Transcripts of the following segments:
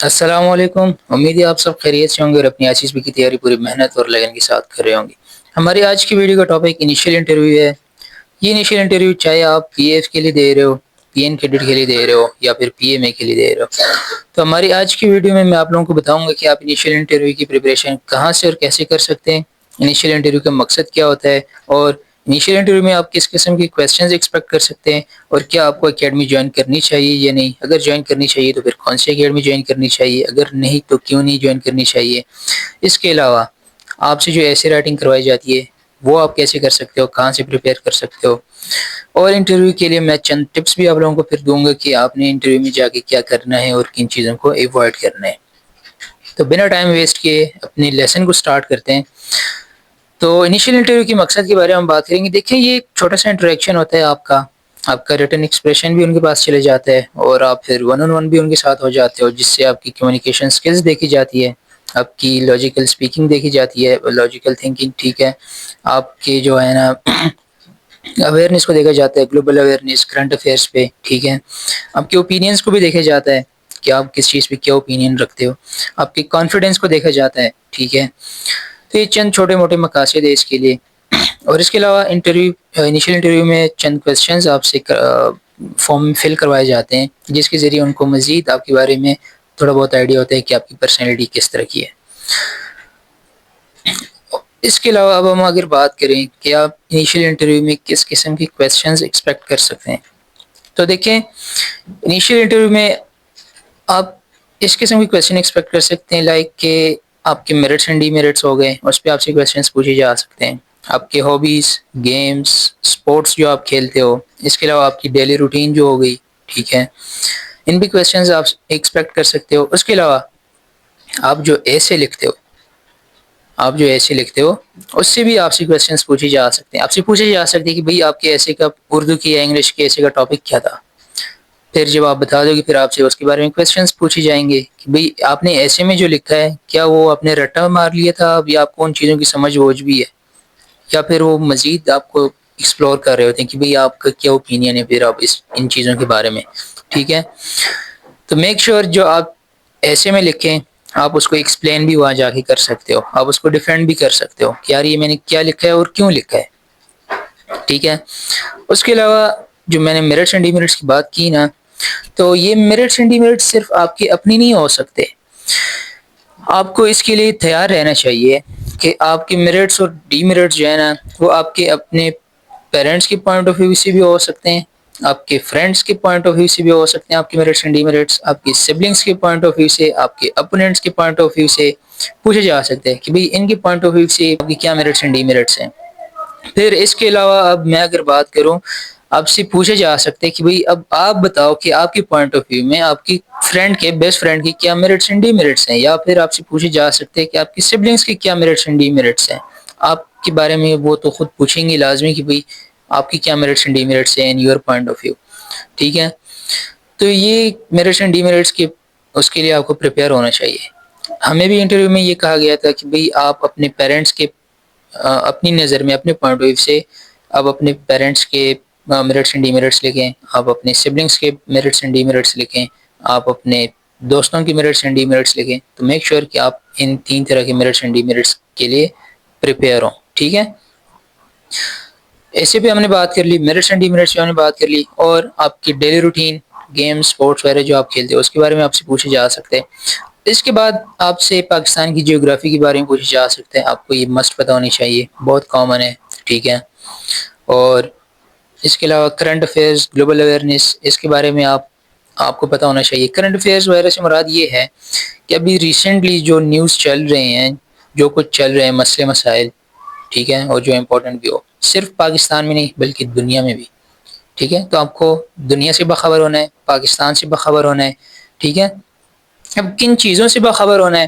السلام علیکم، امید ہے آپ سب خیریت سے ہوں گے اور اپنی آج بھی کی تیاری پوری محنت اور لگن کے ساتھ کر رہے ہوں گے۔ ہماری آج کی ویڈیو کا ٹاپک انیشیل انٹرویو ہے۔ یہ انیشیل انٹرویو چاہے آپ پی ایف کے لیے دے رہے ہو، پی این کیڈٹ کے لیے دے رہے ہو یا پھر پی ایم اے کے لیے دے رہے ہو، تو ہماری آج کی ویڈیو میں آپ لوگوں کو بتاؤں گا کہ آپ انیشیل انٹرویو کی پریپریشن کہاں سے اور کیسے کر سکتے ہیں، انیشیل انٹرویو کا مقصد کیا ہوتا ہے، اور انیشیل انٹرویو میں آپ کس قسم کی کویسچنز ایکسپیکٹ کر سکتے ہیں، اور کیا آپ کو اکیڈمی جوائن کرنی چاہیے یا نہیں، اگر جوائن کرنی چاہیے تو پھر کون سی اکیڈمی جوائن کرنی چاہیے، اگر نہیں تو کیوں نہیں جوائن کرنی چاہیے۔ اس کے علاوہ آپ سے جو ایسے رائٹنگ کروائی جاتی ہے وہ آپ کیسے کر سکتے ہو، کہاں سے پریپیئر کر سکتے ہو، اور انٹرویو کے لیے میں چند ٹپس بھی آپ لوگوں کو پھر دوں گا کہ آپ نے انٹرویو میں جا کے کیا کرنا ہے اور کن چیزوں کو ایوائڈ کرنا ہے۔ تو بنا ٹائم ویسٹ کیے اپنے لیسن کو سٹارٹ کرتے ہیں۔ تو انیشیل انٹرویو کے مقصد کے بارے میں ہم بات کریں گے۔ دیکھیں، یہ ایک چھوٹا سا انٹریکشن ہوتا ہے، آپ کا ریٹن ایکسپریشن بھی ان کے پاس چلے جاتا ہے اور آپ پھر ون آن ون بھی ان کے ساتھ ہو جاتے ہو، جس سے آپ کی کمیونیکیشن سکلز دیکھی جاتی ہے، آپ کی لاجیکل سپیکنگ دیکھی جاتی ہے، لاجیکل تھنکنگ، ٹھیک ہے، آپ کے جو ہے نا اویئرنیس کو دیکھا جاتا ہے، گلوبل اویئرنیس، کرنٹ افیئرس پہ، ٹھیک ہے، آپ کے اوپینینس کو بھی دیکھا جاتا ہے کہ آپ کس چیز پہ کیا اوپینین رکھتے ہو، آپ کی کانفیڈنس کو دیکھا جاتا ہے، ٹھیک ہے۔ تو یہ چند چھوٹے موٹے مقاصد ہے اس کے لیے، اور اس کے علاوہ انیشیل انٹرویو میں چند کویسچنز آپ سے فارم فل کروائے جاتے ہیں، جس کے ذریعے ان کو مزید آپ کے بارے میں تھوڑا بہت آئیڈیا ہوتا ہے کہ آپ کی پرسنالٹی کس طرح کی ہے۔ اس کے علاوہ اب ہم اگر بات کریں کہ آپ انیشیل انٹرویو میں کس قسم کی کویسچنز ایکسپیکٹ کر سکتے ہیں، تو دیکھیں، انیشیل انٹرویو میں آپ اس قسم کی کویسچن ایکسپیکٹ کر سکتے ہیں، لائک کہ آپ کے میرٹس اینڈ ڈی میرٹس ہو گئے، اس پہ آپ سے کویسچنس پوچھے جا سکتے ہیں، آپ کے ہابیز، گیمز، سپورٹس جو آپ کھیلتے ہو، اس کے علاوہ آپ کی ڈیلی روٹین جو ہو گئی، ٹھیک ہے، ان بھی کویسچنز آپ ایکسپیکٹ کر سکتے ہو۔ اس کے علاوہ آپ جو ایسے لکھتے ہو، اس سے بھی آپ سے کویسچنس پوچھے جا سکتے ہیں، آپ سے پوچھے جا سکتے ہیں کہ بھئی آپ کے ایسے کا اردو کی یا انگلش کے ایسے کا ٹاپک کیا تھا، پھر جب آپ بتا دو گے پھر آپ سے اس کے بارے میں کویسچنس پوچھے جائیں گے کہ بھئی آپ نے ایسے میں جو لکھا ہے کیا وہ آپ نے رٹا مار لیا تھا یا آپ کو ان چیزوں کی سمجھ بوجھ بھی ہے، یا پھر وہ مزید آپ کو ایکسپلور کر رہے ہوتے ہیں کہ بھئی آپ کا کیا اوپینین ہے پھر آپ ان چیزوں کے بارے میں، ٹھیک ہے۔ تو میک شیور جو آپ ایسے میں لکھیں آپ اس کو ایکسپلین بھی وہاں جا کے کر سکتے ہو، آپ اس کو ڈیفینڈ بھی کر سکتے ہو کہ یار یہ میں نے کیا لکھا ہے اور کیوں لکھا ہے، ٹھیک ہے۔ اس کے علاوہ جو میں نے میرٹس اینڈ ڈی میرٹس کی بات کی نا، تو یہ میرٹس اینڈ ڈی میرٹس صرف آپ کے اپنی نہیں ہو سکتے، آپ کو اس کے لیے تیار رہنا چاہیے کہ آپ کے میرٹس اور ڈی میرٹس جو ہے نا وہ آپ کے اپنے پیرنٹس کے پوائنٹ آف ویو سے بھی ہو سکتے ہیں، آپ کے فرینڈس کے پوائنٹ آف ویو سے بھی ہو سکتے ہیں، آپ کے میرٹس اینڈ ڈی میرٹس آپ کی سبلنگس کے پوائنٹ آف ویو سے، آپ کے اپوننٹس کے پوائنٹ آف ویو سے پوچھے جا سکتے ہیں کہ بھئی ان کے پوائنٹ آف ویو سے آپ کی کیا میرٹس اینڈ ڈی میرٹس ہیں۔ پھر اس کے علاوہ اب میں اگر بات کروں، آپ سے پوچھے جا سکتے ہیں کہ بھئی اب آپ بتاؤ کہ آپ کے پوائنٹ آف ویو میں آپ کی فرینڈ کے بیسٹ فرینڈ کی کیا میرٹس اینڈ ڈی میرٹس ہیں، یا پھر آپ سے پوچھے جا سکتے ہیں کہ آپ کی سبلنگس کی کیا میرٹس اینڈ ڈی میرٹس ہیں۔ آپ کے بارے میں وہ تو خود پوچھیں گے لازمی کہ بھئی آپ کی کیا میرٹس اینڈ ڈی میرٹس ہیں in your point of view, ٹھیک ہے۔ تو یہ میرٹس اینڈ ڈی میرٹس کے اس کے لیے آپ کو پریپیئر ہونا چاہیے۔ ہمیں بھی انٹرویو میں یہ کہا گیا تھا کہ بھئی آپ اپنے پیرنٹس کے اپنی نظر میں اپنے پوائنٹ آف ویو سے آپ اپنے پیرنٹس کے میرٹس اینڈ ڈی میرٹس لکھیں، آپ اپنے سبلنگس کے میرٹس اینڈ ڈی میرٹس لکھیں، آپ اپنے دوستوں کی میرٹس اینڈ ڈی میرٹس لکھیں، تو میک شیور کہ آپ ان تین طرح کے میرٹس اینڈ ڈی میرٹس کے لیے پریپیئر ہوں، ٹھیک ہے۔ ایسے بھی ہم نے بات کر لی، میرٹس اینڈ ڈی میرٹس ہم نے بات کر لی، اور آپ کی ڈیلی روٹین، گیمز، سپورٹس وغیرہ جو آپ کھیلتے ہو اس کے بارے میں آپ سے پوچھے جا سکتے ہیں۔ اس کے بعد آپ سے پاکستان کی جیوگرافی کے بارے میں پوچھے جا سکتے ہیں، آپ کو یہ مسٹ پتہ ہونی چاہیے، بہت کامن ہے، ٹھیک ہے۔ اور اس کے علاوہ کرنٹ افیئرز، گلوبل اویئرنیس، اس کے بارے میں آپ کو پتہ ہونا چاہیے۔ کرنٹ افیئرز وغیرہ سے مراد یہ ہے کہ ابھی ریسنٹلی جو نیوز چل رہے ہیں، جو کچھ چل رہے ہیں مسئلے مسائل، ٹھیک ہے، اور جو امپورٹنٹ بھی ہو، صرف پاکستان میں نہیں بلکہ دنیا میں بھی، ٹھیک ہے۔ تو آپ کو دنیا سے باخبر ہونا ہے، پاکستان سے باخبر ہونا ہے، ٹھیک ہے۔ اب کن چیزوں سے باخبر ہونا ہے،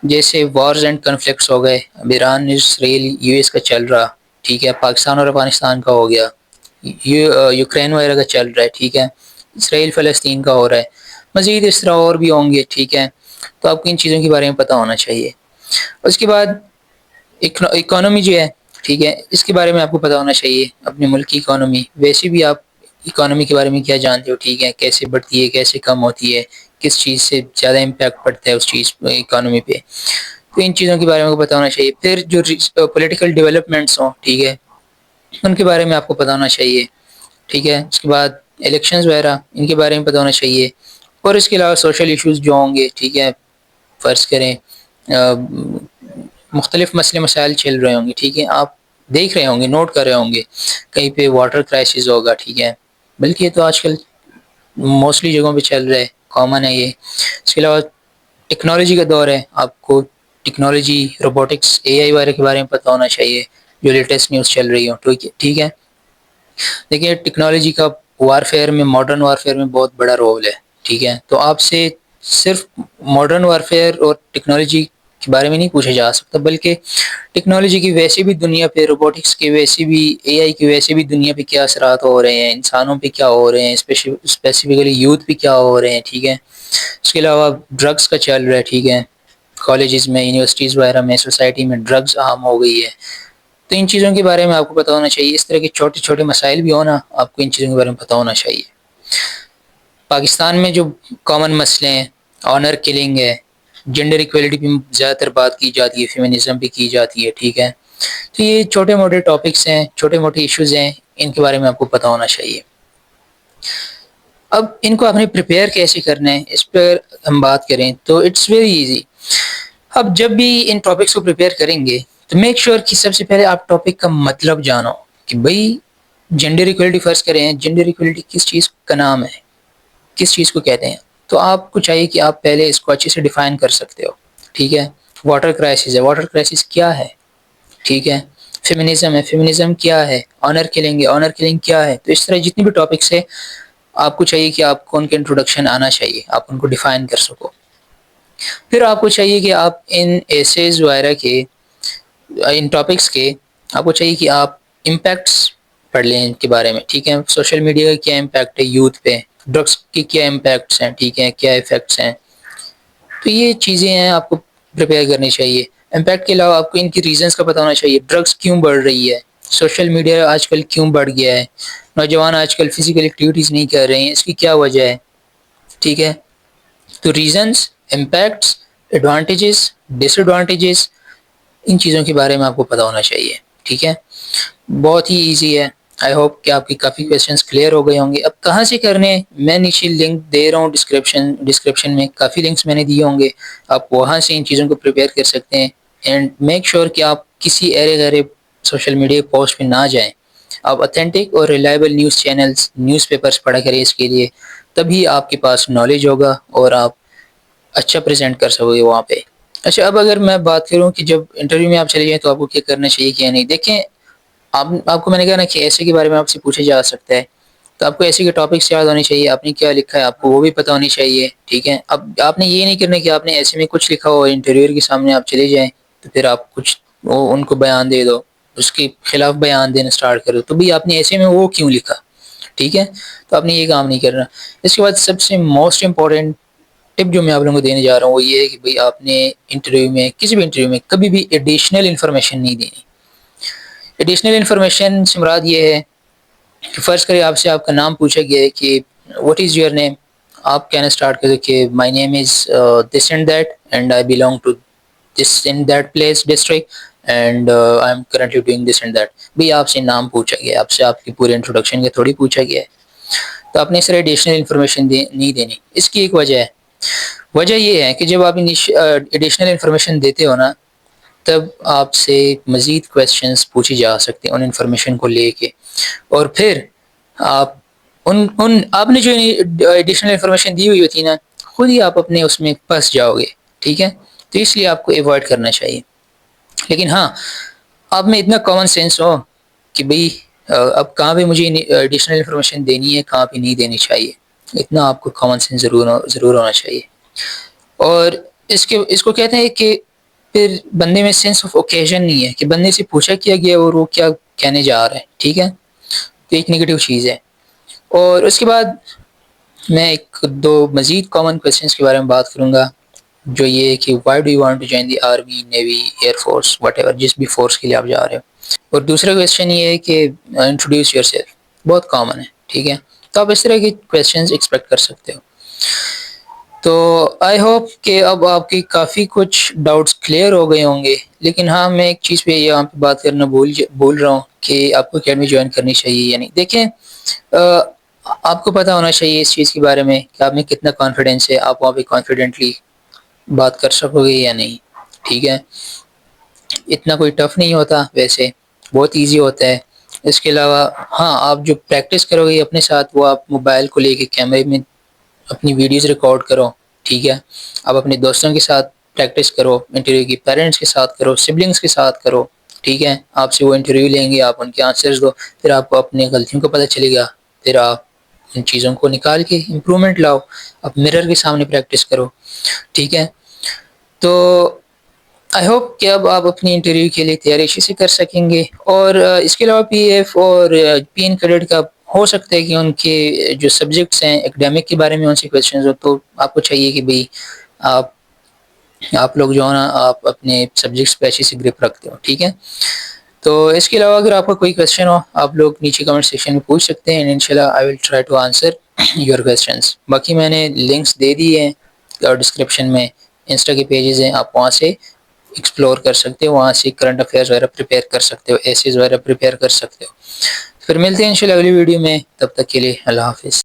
جیسے وارز اینڈ کنفلکٹس ہو گئے، اب ایران اسرائیل یو ایس کا چل رہا، ٹھیک ہے، پاکستان اور افغانستان کا ہو گیا، یوکرین وغیرہ کا چل رہا ہے، ٹھیک ہے، اسرائیل فلسطین کا ہو رہا ہے، مزید اس طرح اور بھی ہوں گے، ٹھیک ہے۔ تو آپ کو ان چیزوں کے بارے میں پتہ ہونا چاہیے۔ اس کے بعد اکانومی جو ہے، ٹھیک ہے، اس کے بارے میں آپ کو پتہ ہونا چاہیے، اپنے ملک کی اکانومی، ویسے بھی آپ اکانومی کے بارے میں کیا جانتے ہو، ٹھیک ہے، کیسے بڑھتی ہے، کیسے کم ہوتی ہے، کس چیز سے زیادہ امپیکٹ پڑتا ہے اس چیز اکانومی پہ، تو ان چیزوں کے بارے میں آپ کو پتہ ہونا چاہیے. پھر جو پولیٹیکل ڈیولپمنٹس ہوں، ٹھیک ہے، ان کے بارے میں آپ کو پتہ ہونا چاہیے. ٹھیک ہے، اس کے بعد الیکشنز وغیرہ ان کے بارے میں پتہ ہونا چاہیے. اور اس کے علاوہ سوشل ایشوز جو ہوں گے، ٹھیک ہے، فرض کریں مختلف مسئلے مسائل چل رہے ہوں گے، ٹھیک ہے، آپ دیکھ رہے ہوں گے، نوٹ کر رہے ہوں گے کہیں پہ واٹر کرائسس ہوگا، ٹھیک ہے، بلکہ یہ تو آج کل موسٹلی جگہوں پہ چل رہا ہے، کامن ہے یہ. اس کے علاوہ ٹیکنالوجی کا دور ہے، آپ کو ٹیکنالوجی، روبوٹکس، اے آئی وغیرہ کے بارے میں پتہ ہونا چاہیے جو لیٹسٹ نیوز چل رہی ہو. ٹھیک ہے، دیکھیے ٹیکنالوجی کا وارفیئر میں، ماڈرن وارفیئر میں بہت بڑا رول ہے. ٹھیک ہے، تو آپ سے صرف ماڈرن وارفیئر اور ٹیکنالوجی کے بارے میں نہیں پوچھا جا سکتا، بلکہ ٹیکنالوجی کی ویسے بھی دنیا پہ، روبوٹکس کی ویسے بھی، اے آئی کی ویسے بھی دنیا پہ کیا اثرات ہو رہے ہیں، انسانوں پہ کیا ہو رہے ہیں، اسپیسیفکلی یوتھ پہ کیا ہو رہے ہیں. ٹھیک ہے، اس کے علاوہ ڈرگس کا چل رہا ہے. ٹھیک ہے، کالجز میں، یونیورسٹیز وغیرہ میں، سوسائٹی میں ڈرگس عام ہو گئی ہے. تو ان چیزوں کے بارے میں آپ کو پتہ ہونا چاہیے. اس طرح کے چھوٹے چھوٹے مسائل بھی ہونا، آپ کو ان چیزوں کے بارے میں پتہ ہونا چاہیے. پاکستان میں جو کامن مسئلے ہیں، آنر کلنگ ہے، جنڈر ایکویلٹی پہ زیادہ تر بات کی جاتی ہے، فیمنزم پہ کی جاتی ہے. ٹھیک ہے، تو یہ چھوٹے موٹے ٹاپکس ہیں، چھوٹے موٹے ایشوز ہیں، ان کے بارے میں آپ کو پتہ ہونا چاہیے. اب ان کو آپ نے پریپیئر کیسے کرنا ہے، اس پر ہم بات کریں تو اٹس ویری ایزی. اب جب بھی ان ٹاپکس کو پریپیئر کریں گے تو میک شیور کہ سب سے پہلے آپ ٹاپک کا مطلب جانو کہ بھئی جنڈر ایکویلٹی فرض کریں، جنڈر ایکویلٹی کس چیز کا نام ہے، کس چیز کو کہتے ہیں. تو آپ کو چاہیے کہ آپ پہلے اس کو اچھے سے ڈیفائن کر سکتے ہو. ٹھیک ہے، واٹر کرائسس ہے، واٹر کرائسس کیا ہے. ٹھیک ہے، فیمنزم ہے، فیمنزم کیا ہے. آنر کلنگ ہے، آنر کلنگ کیا ہے. تو اس طرح جتنی بھی ٹاپکس ہے، آپ کو چاہیے کہ آپ کو ان کے انٹروڈکشن آنا چاہیے، آپ ان کو ڈیفائن کر سکو. پھر آپ کو چاہیے کہ آپ ان ایسیز وغیرہ کے، ان ٹاپکس کے، آپ کو چاہیے کہ آپ امپیکٹس پڑھ لیں ان کے بارے میں. ٹھیک ہے، سوشل میڈیا کا کیا امپیکٹ ہے یوتھ پہ، ڈرگس کی کیا امپیکٹس ہیں، ٹھیک ہے، کیا افیکٹس ہیں. تو یہ چیزیں ہیں، آپ کو پریپیئر کرنی چاہیے. امپیکٹ کے علاوہ آپ کو ان کی ریزنس کا پتہ ہونا چاہیے. ڈرگس کیوں بڑھ رہی ہے، سوشل میڈیا آج کل کیوں بڑھ گیا ہے، نوجوان آج کل فزیکل ایکٹیویٹیز نہیں کر رہے ہیں، اس کی کیا وجہ ہے. ٹھیک ہے، تو ریزنس، امپیکٹس، ایڈوانٹیجز، ڈس ایڈوانٹیجز، ان چیزوں کے بارے میں آپ کو پتہ ہونا چاہیے. ٹھیک ہے، بہت ہی ایزی ہے. آئی ہوپ کہ آپ کی کافی کویسچنس کلیئر ہو گئے ہوں گے. اب کہاں سے کرنے، میں نیچے لنک دے رہا ہوں ڈسکرپشن میں، کافی لنکس میں نے دیے ہوں گے، آپ وہاں سے ان چیزوں کو پریپیئر کر سکتے ہیں. اینڈ میک شیور کہ آپ کسی ایرے غیر سوشل میڈیا پوسٹ پہ نہ جائیں. آپ اتھینٹک اور reliable news channels, news papers پڑھا کریں اس کے لیے، تبھی آپ کے پاس نالج ہوگا اور آپ اچھا پریزنٹ کر سکو گے وہاں پہ. اچھا، اب اگر میں بات کروں کہ جب انٹرویو میں آپ چلے جائیں تو آپ کو کیا کرنا چاہیے کیا نہیں. دیکھیں، آپ کو میں نے کہا نا کہ ایسے کے بارے میں آپ سے پوچھا جا سکتا ہے، تو آپ کو ایسے کے ٹاپکس یاد ہونے چاہیے. آپ نے کیا لکھا ہے آپ کو وہ بھی پتہ ہونی چاہیے. ٹھیک ہے، اب آپ نے یہ نہیں کرنا کہ آپ نے ایسے میں کچھ لکھا ہو، انٹرویور کے سامنے آپ چلے جائیں تو پھر آپ کچھ ان کو بیان دے دو، اس کے خلاف بیان دینا سٹارٹ کرو، تو بھی آپ نے ایسے میں وہ کیوں لکھا. ٹھیک ہے، تو آپ نے یہ کام نہیں کرنا. اس کے بعد سب سے موسٹ امپورٹنٹ ٹپ جو میں آپ لوگوں کو دینے جا رہا ہوں وہ یہ ہے کہ بھئی آپ نے انٹرویو میں، کسی بھی انٹرویو میں کبھی بھی ایڈیشنل انفارمیشن نہیں دینی. ایڈیشنل انفارمیشن سے مراد یہ ہے کہ فرض کریں آپ سے آپ کا نام پوچھا گیا ہے کہ واٹ از یور نیم، آپ کہنا اسٹارٹ کریں کہ my name is this and that and I belong to this and that place district and I am currently doing this and that. بھئی آپ سے نام پوچھا گیا، آپ سے آپ کی پورے انٹروڈکشن کے تھوڑی پوچھا گیا ہے، تو آپ نے اس طرح ایڈیشنل انفارمیشن نہیں دینی. اس کی ایک وجہ ہے، وجہ یہ ہے کہ جب آپ ایڈیشنل انفارمیشن دیتے ہو نا، تب آپ سے مزید کویسچنس پوچھی جا سکتے ہیں ان انفارمیشن کو لے کے، اور پھر آپ آپ نے جو ایڈیشنل انفارمیشن دی ہوئی ہوتی نا، خود ہی آپ اپنے اس میں پھنس جاؤ گے. ٹھیک ہے، تو اس لیے آپ کو ایوائڈ کرنا چاہیے. لیکن ہاں، آپ میں اتنا کامن سینس ہو کہ بھئی اب کہاں پہ مجھے ایڈیشنل انفارمیشن دینی ہے، کہاں پہ نہیں دینی چاہیے، اتنا آپ کو کامن سینس ضرور ہونا چاہیے. اور اس کو کہتے ہیں کہ پھر بندے میں سینس آف اوکیزن نہیں ہے کہ بندے سے پوچھا کیا گیا اور وہ کیا کہنے جا رہا ہے. ٹھیک ہے، تو ایک نگیٹو چیز ہے. اور اس کے بعد میں ایک دو مزید کامن کویسچنس کے بارے میں بات کروں گا، جو یہ ہے کہ why do you want to join the army, navy, air force, whatever, جس بھی فورس کے لیے آپ جا رہے ہو. اور دوسرا کویسچن یہ ہے کہ انٹروڈیوس یور سیلف، بہت کامن ہے. ٹھیک ہے، تو آپ اس طرح کے کویسچنز ایکسپیکٹ کر سکتے ہو. تو آئی ہوپ کہ اب آپ کی کافی کچھ ڈاؤٹس کلیئر ہو گئے ہوں گے، لیکن ہاں میں ایک چیز پہ یہاں پہ بات کرنا بول رہا ہوں کہ آپ کو اکیڈمی جوائن کرنی چاہیے یا نہیں۔ دیکھیں آپ کو پتہ ہونا چاہیے اس چیز کے بارے میں کہ آپ میں کتنا کانفیڈینس ہے، آپ وہاں پہ کانفیڈنٹلی بات کر سکو گے یا نہیں، ٹھیک ہے۔ اتنا کوئی ٹف نہیں ہوتا، ویسے بہت ایزی ہوتا ہے۔ اس کے علاوہ ہاں آپ جو پریکٹس کرو گے اپنے ساتھ، وہ آپ موبائل کو لے کے کیمرے میں اپنی ویڈیوز ریکارڈ کرو، ٹھیک ہے۔ آپ اپنے دوستوں کے ساتھ پریکٹس کرو، انٹرویو کی پیرنٹس کے ساتھ کرو، سبلنگس کے ساتھ کرو، ٹھیک ہے۔ آپ سے وہ انٹرویو لیں گے، آپ ان کے آنسرز دو، پھر آپ کو اپنی غلطیوں کا پتہ چلے گا، پھر آپ ان چیزوں کو نکال کے امپرومنٹ لاؤ، آپ مرر کے سامنے پریکٹس کرو، ٹھیک ہے۔ تو آئی ہوپ کہ اب آپ اپنی انٹرویو کے لیے تیاری اچھے سے کر سکیں گے۔ اور اس کے علاوہ پی ایف اور پی این کریڈٹ کا ہو سکتا ہے کہ ان کے جو سبجیکٹس ہیں ایکڈیمک کے بارے میں ان سے کویشچنز ہو، تو آپ کو چاہیے کہ بھئی آپ لوگ جو ہے نا آپ اپنے سبجیکٹس پہ اچھی سے گرپ رکھتے ہو، ٹھیک ہے۔ تو اس کے علاوہ اگر آپ کا کوئی کویشچن ہو، آپ لوگ نیچے کمنٹ سیکشن میں پوچھ سکتے ہیں، انشاءاللہ I will try to answer your questions. باقی میں نے لنکس دے دی ہیں اور ڈسکرپشن میں انسٹا کے پیجز ہیں، آپ وہاں سے ایکسپلور کر سکتے ہو، وہاں سے کرنٹ افیئرز وغیرہ پریپیئر کر سکتے ہو، ایسیز وغیرہ پریپیئر کر سکتے ہو۔ پھر ملتے ہیں انشاءاللہ اگلی ویڈیو میں، تب تک کے لیے اللہ حافظ۔